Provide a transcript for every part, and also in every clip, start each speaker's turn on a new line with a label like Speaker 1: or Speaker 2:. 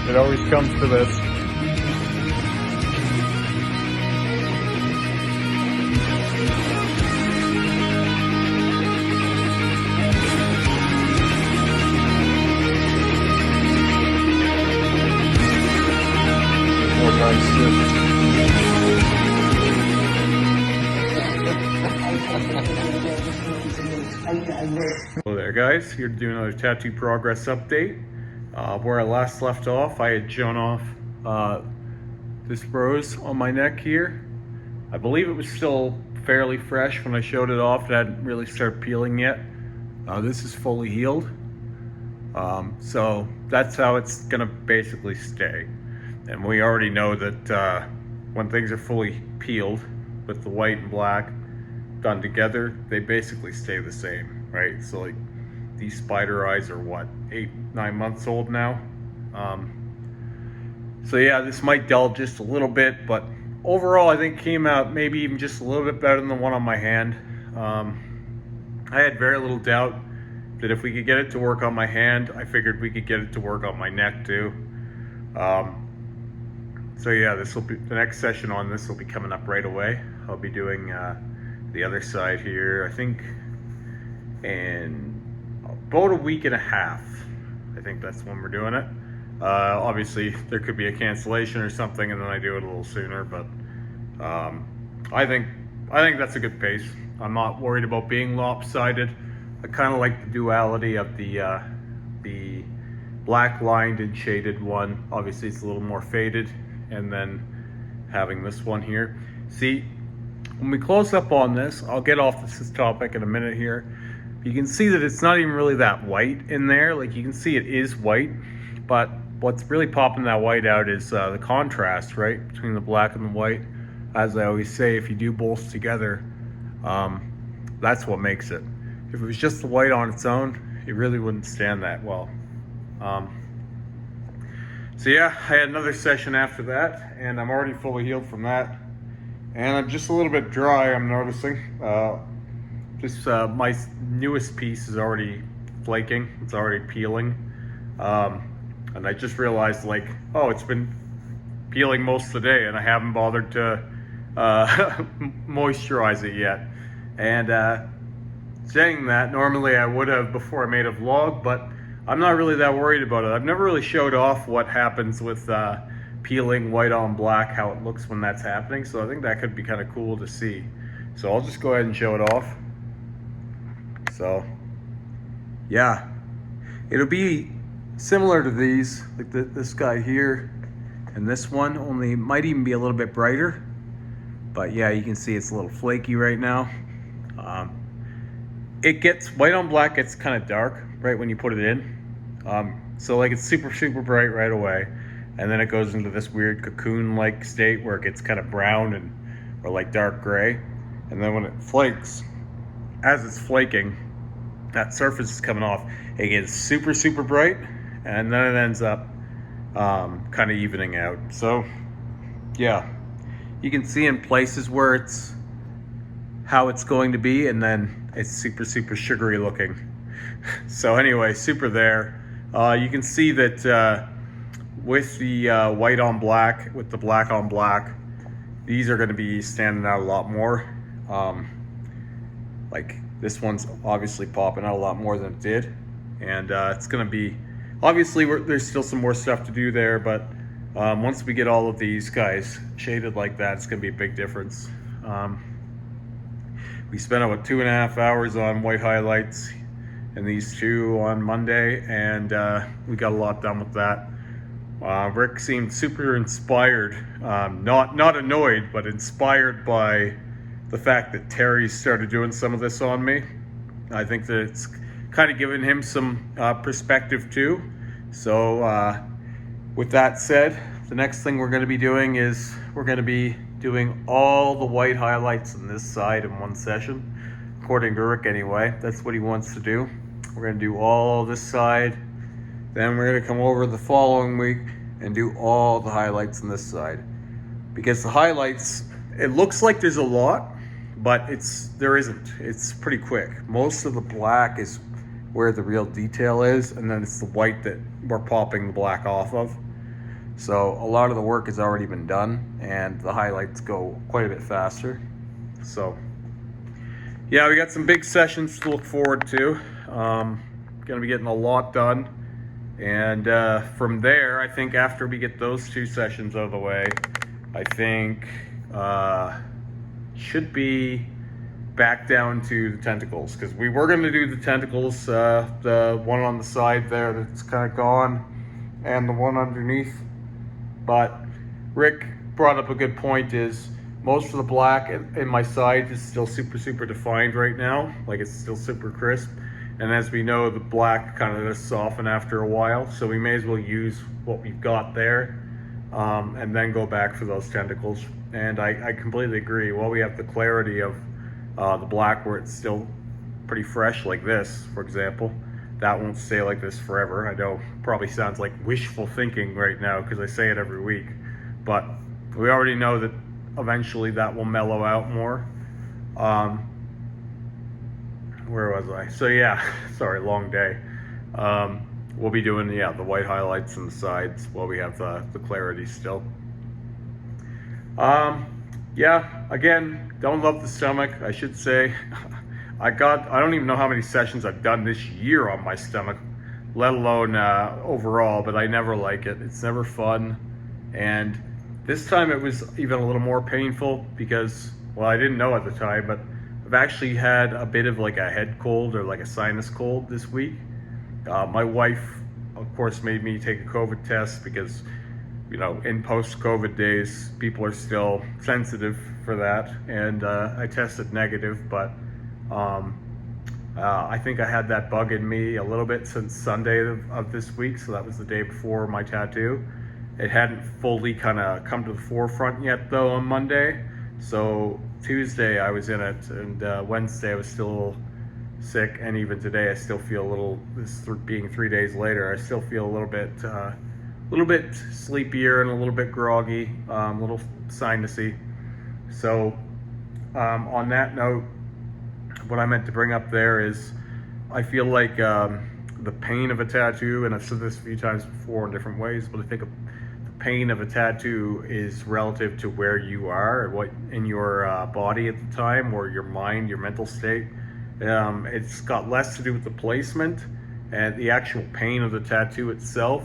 Speaker 1: It always comes to this. More nice shit. Hello there guys, here to do another tattoo progress update. Where I last left off, I had shown off this rose on my neck here. I believe it was still fairly fresh when I showed it off. It hadn't really started peeling yet. This is fully healed. So that's how it's gonna basically stay. And we already know that when things are fully peeled with the white and black done together, they basically stay the same, right? So like these spider eyes are what, 8-9 months old now. So yeah, this might dull just a little bit, but overall I think it came out maybe even just a little bit better than the one on my hand. I had very little doubt that if we could get it to work on my hand, I figured we could get it to work on my neck too. So yeah, this will be the next session on this will be coming up right away. I'll be doing the other side here, I think, in about a week and a half. I think that's when we're doing it. Obviously, there could be a cancellation or something, and then I do it a little sooner. But I think that's a good pace. I'm not worried about being lopsided. I kind of like the duality of the black lined and shaded one. Obviously, it's a little more faded, and then having this one here. See, when we close up on this, I'll get off this topic in a minute here. You can see that it's not even really that white in there. Like, you can see it is white, but what's really popping that white out is the contrast, right, between the black and the white. As I always say, if you do both together, that's what makes it. If it was just the white on its own, it really wouldn't stand that well. So yeah, I had another session after that, and I'm already fully healed from that. And I'm just a little bit dry, I'm noticing. My newest piece is already flaking. It's already peeling. And I just realized, like, oh, it's been peeling most of the day and I haven't bothered to moisturize it yet. And saying that, normally I would have before I made a vlog, but I'm not really that worried about it. I've never really showed off what happens with peeling white on black, how it looks when that's happening. So I think that could be kind of cool to see. So I'll just go ahead and show it off. So yeah, it'll be similar to these, like this guy here and this one, only might even be a little bit brighter. But yeah, you can see it's a little flaky right now. It gets, white on black gets kind of dark right when you put it in. So like it's super bright right away, and then it goes into this weird cocoon-like state where it gets kind of brown and or like dark gray. And then when it flakes, as it's flaking, that surface is coming off, it gets super bright, and then it ends up kind of evening out. So yeah, you can see in places where it's how it's going to be, and then it's super sugary looking. So anyway, super there. You can see that with the white on black, with the black on black, these are going to be standing out a lot more. Like this one's obviously popping out a lot more than it did, and it's going to be, obviously there's still some more stuff to do there, but once we get all of these guys shaded like that, it's going to be a big difference. We spent about 2.5 hours on white highlights and these two on Monday, and we got a lot done with that. Rick seemed super inspired, not annoyed, but inspired by the fact that Terry started doing some of this on me. I think that it's kind of given him some perspective too. So with that said, the next thing we're going to be doing is we're going to be doing all the white highlights on this side in one session, according to Rick anyway. That's what he wants to do. We're going to do all this side, then we're going to come over the following week and do all the highlights on this side. Because the highlights, it looks like there's a lot, but there isn't. It's pretty quick. Most of the black is where the real detail is, and then it's the white that we're popping the black off of. So a lot of the work has already been done, and the highlights go quite a bit faster. So yeah, we got some big sessions to look forward to. Gonna be getting a lot done. And from there, I think after we get those 2 sessions out of the way, I think should be back down to the tentacles, because we were going to do the tentacles, the one on the side there that's kind of gone, and the one underneath. But Rick brought up a good point, is most of the black in my sides is still super defined right now, like it's still super crisp. And as we know, the black kind of does soften after a while, so we may as well use what we've got there, and then go back for those tentacles. And I completely agree. While we have the clarity of the black where it's still pretty fresh, like this, for example, that won't stay like this forever. I know probably sounds like wishful thinking right now because I say it every week, but we already know that eventually that will mellow out more. Where was I? So yeah, sorry, long day. We'll be doing the white highlights on the sides while we have the clarity still. Yeah, again, don't love the stomach, I should say. I don't even know how many sessions I've done this year on my stomach, let alone overall, but I never like it. It's never fun. And this time it was even a little more painful because, well, I didn't know at the time, but I've actually had a bit of like a head cold or like a sinus cold this week. My wife, of course, made me take a COVID test because, you know, in post-COVID days, people are still sensitive for that. And I tested negative, but I think I had that bug in me a little bit since Sunday of this week. So that was the day before my tattoo. It hadn't fully kind of come to the forefront yet though on Monday. So Tuesday I was in it, and Wednesday I was still sick, and even today I still feel a little, being 3 days later, I still feel a little bit sleepier and a little bit groggy, a little sinusy. So on that note, what I meant to bring up there is I feel like the pain of a tattoo, and I've said this a few times before in different ways, but I think the pain of a tattoo is relative to where you are and what in your body at the time, or your mind, your mental state. It's got less to do with the placement and the actual pain of the tattoo itself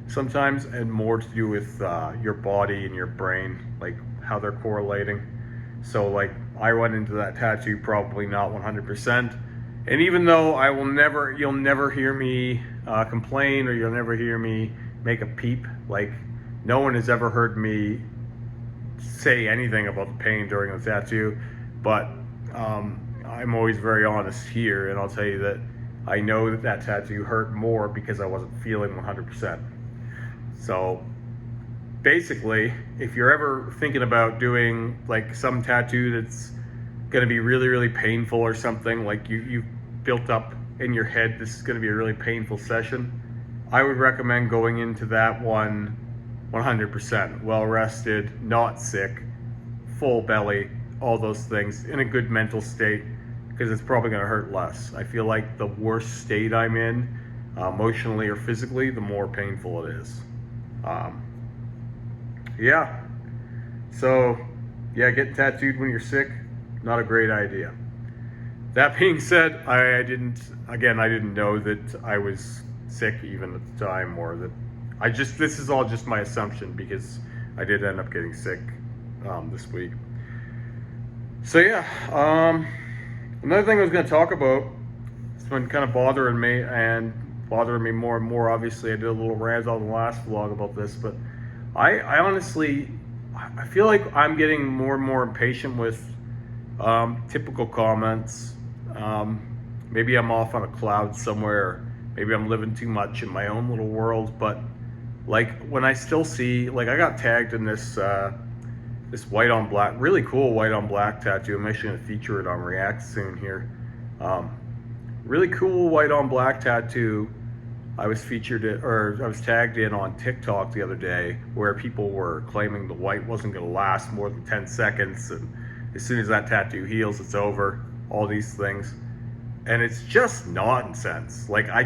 Speaker 1: sometimes, and more to do with your body and your brain, like how they're correlating. So like I went into that tattoo probably not 100%, and even though you'll never hear me complain, or you'll never hear me make a peep, like no one has ever heard me say anything about the pain during the tattoo, but I'm always very honest here, and I'll tell you that I know that tattoo hurt more because I wasn't feeling 100%. So basically, if you're ever thinking about doing like some tattoo that's gonna be really painful or something, like you've built up in your head, this is gonna be a really painful session, I would recommend going into that one 100%, well rested, not sick, full belly, all those things, in a good mental state, because it's probably going to hurt less. I feel like the worse state I'm in, emotionally or physically, the more painful it is. Yeah. So, yeah, getting tattooed when you're sick, not a great idea. That being said, I didn't know that I was sick even at the time, or that this is all just my assumption because I did end up getting sick this week. So yeah, another thing I was going to talk about, it's been kind of bothering me more and more. Obviously, I did a little rant on the last vlog about this, but I honestly, I feel like I'm getting more and more impatient with typical comments. Maybe I'm off on a cloud somewhere. Maybe I'm living too much in my own little world, but like when I still see, like I got tagged in this this white on black, really cool white on black tattoo. I'm actually gonna feature it on React soon here. Really cool white on black tattoo. I was tagged in on TikTok the other day where people were claiming the white wasn't gonna last more than 10 seconds, and as soon as that tattoo heals, it's over, all these things. And it's just nonsense. Like I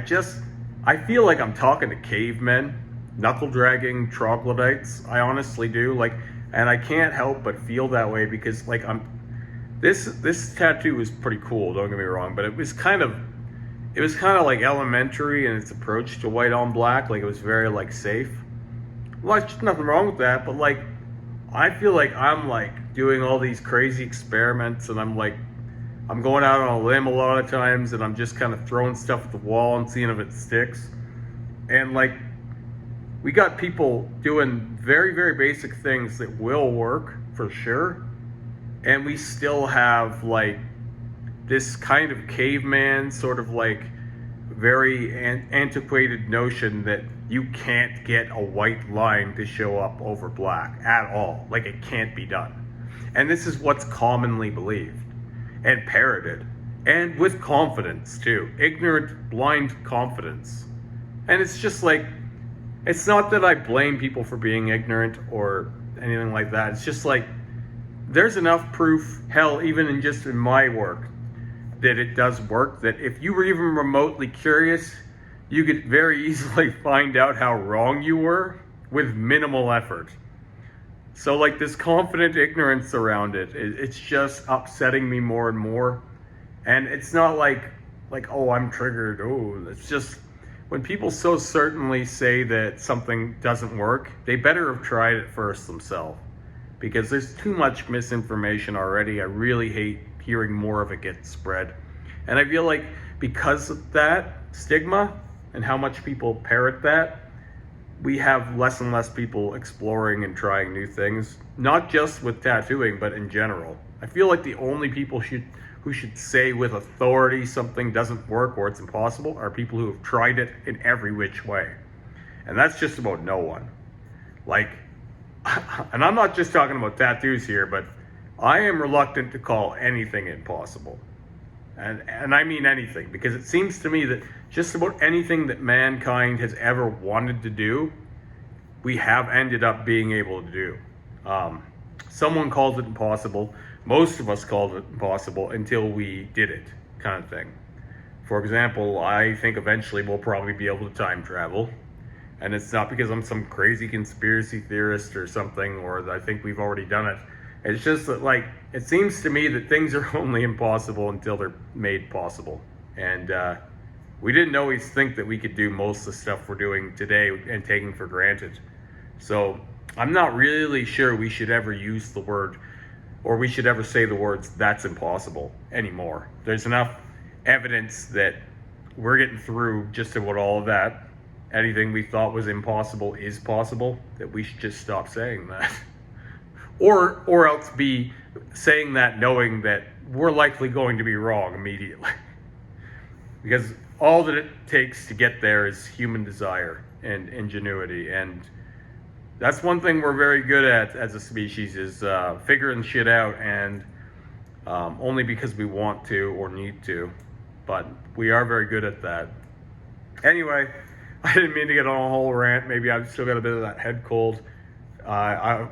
Speaker 1: feel like I'm talking to cavemen, knuckle dragging troglodytes. I honestly do. Like, and I can't help but feel that way because like this tattoo was pretty cool, don't get me wrong, but it was kind of like elementary in its approach to white on black. Like, it was very like safe. Well, there's nothing wrong with that, but like I feel like I'm like doing all these crazy experiments, and I'm going out on a limb a lot of times, and I'm just kind of throwing stuff at the wall and seeing if it sticks. And like, we got people doing very, very basic things that will work for sure. And we still have like this kind of caveman sort of like very antiquated notion that you can't get a white line to show up over black at all. Like, it can't be done. And this is what's commonly believed and parroted, and with confidence too. Ignorant, blind confidence. And it's just like, it's not that I blame people for being ignorant or anything like that. It's just like, there's enough proof, hell, even in my work, that it does work, that if you were even remotely curious, you could very easily find out how wrong you were with minimal effort. So like, this confident ignorance around it, it's just upsetting me more and more. And it's not like, oh, I'm triggered. Oh, it's just, when people so certainly say that something doesn't work, they better have tried it first themselves, because there's too much misinformation already. I really hate hearing more of it get spread. And I feel like because of that stigma and how much people parrot that, we have less and less people exploring and trying new things, not just with tattooing, but in general. I feel like the only people who should say with authority something doesn't work or it's impossible are people who have tried it in every which way. And that's just about no one. Like, and I'm not just talking about tattoos here, but I am reluctant to call anything impossible. And I mean anything, because it seems to me that just about anything that mankind has ever wanted to do, we have ended up being able to do. Someone called it impossible. Most of us called it impossible until we did it, kind of thing. For example, I think eventually we'll probably be able to time travel. And it's not because I'm some crazy conspiracy theorist or something, or that I think we've already done it. It's just that, like, it seems to me that things are only impossible until they're made possible. And we didn't always think that we could do most of the stuff we're doing today and taking for granted. So I'm not really sure we should ever use the word, or we should ever say the words, that's impossible, anymore. There's enough evidence that we're getting through just about all of that. Anything we thought was impossible is possible, that we should just stop saying that. Or else be saying that knowing that we're likely going to be wrong immediately. Because all that it takes to get there is human desire and ingenuity. And that's one thing we're very good at as a species, is figuring shit out, and only because we want to or need to. But we are very good at that. Anyway, I didn't mean to get on a whole rant. Maybe I've still got a bit of that head cold.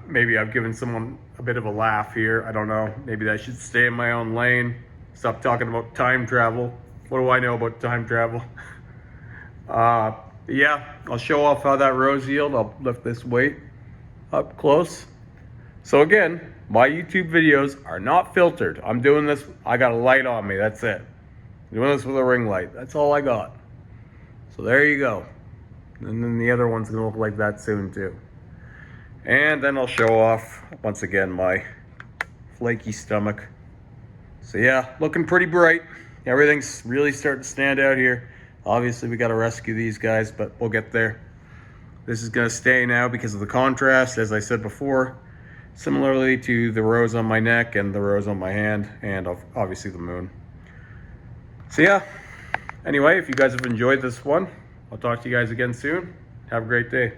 Speaker 1: Maybe I've given someone a bit of a laugh here. I don't know. Maybe I should stay in my own lane. Stop talking about time travel. What do I know about time travel? Yeah, I'll show off how that rose healed. I'll lift this weight up close. So again, my YouTube videos are not filtered. I'm doing this. I got a light on me. That's it. I'm doing this with a ring light. That's all I got. So there you go. And then the other one's gonna look like that soon too. And then I'll show off, once again, my flaky stomach. So yeah, looking pretty bright. Everything's really starting to stand out here. Obviously, we got to rescue these guys, but we'll get there. This is going to stay now because of the contrast, as I said before. Similarly to the rose on my neck and the rose on my hand, and obviously the moon. So yeah, anyway, if you guys have enjoyed this one, I'll talk to you guys again soon. Have a great day.